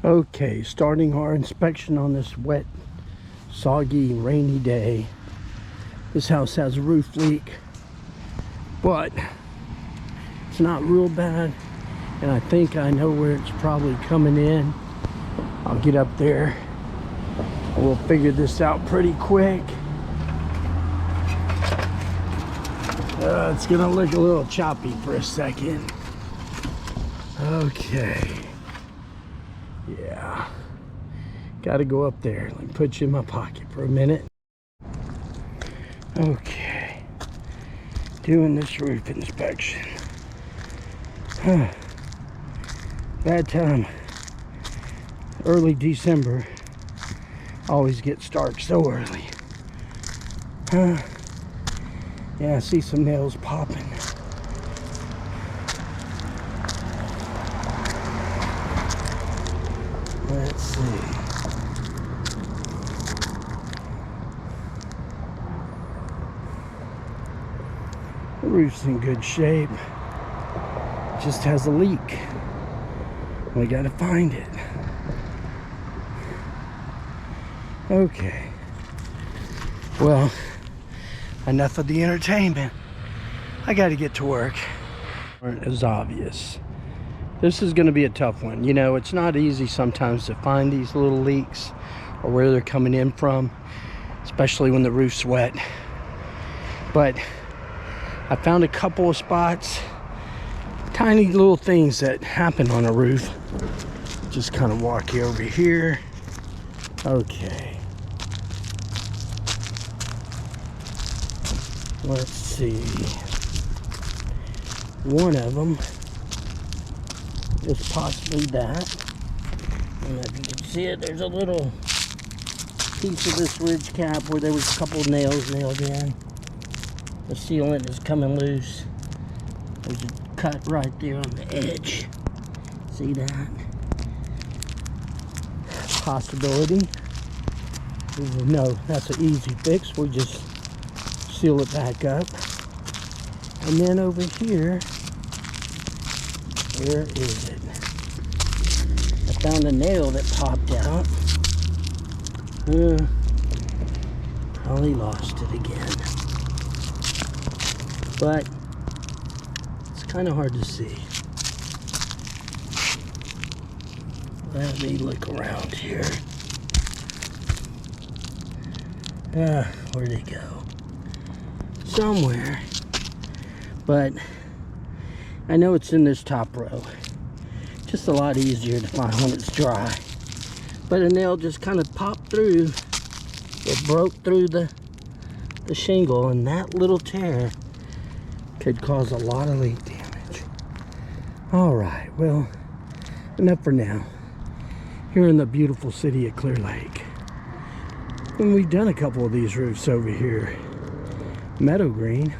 Okay, starting our inspection on this wet, soggy, rainy day. This house has a roof leak, but it's not real bad, and I think I know where it's probably coming in. I'll get up there and we'll figure this out pretty quick. It's gonna look a little choppy for a second. Okay. Yeah. Gotta go up there. Let me put you in my pocket for a minute. Okay. Doing this roof inspection. Bad time. Early December always gets dark so early. Yeah, I see some nails popping. Let's see. The roof's in good shape. Just has a leak. We gotta find it. Okay. Well, enough of the entertainment. I gotta get to work. It's obvious. This is gonna be a tough one. You know, it's not easy sometimes to find these little leaks or where they're coming in from, especially when the roof's wet. But I found a couple of spots, tiny little things that happen on a roof. Just kind of walk you over here. Okay. Let's see. One of them is possibly that. And if you can see it, there's a little piece of this ridge cap where there was a couple of nails nailed in. The sealant is coming loose. There's a cut right there on the edge. See that? Possibility. No, that's an easy fix. We just seal it back up. And then over here, where is it? I found a nail that popped out. Probably lost it again. But it's kind of hard to see. Let me look around here. Where'd it go? Somewhere. But I know it's in this top row. Just a lot easier to find when it's dry. But a nail just kind of popped through. It broke through the shingle, and that little tear could cause a lot of leak damage. Alright, well, enough for now. Here in the beautiful city of Clear Lake. And we've done a couple of these roofs over here. Meadow Green.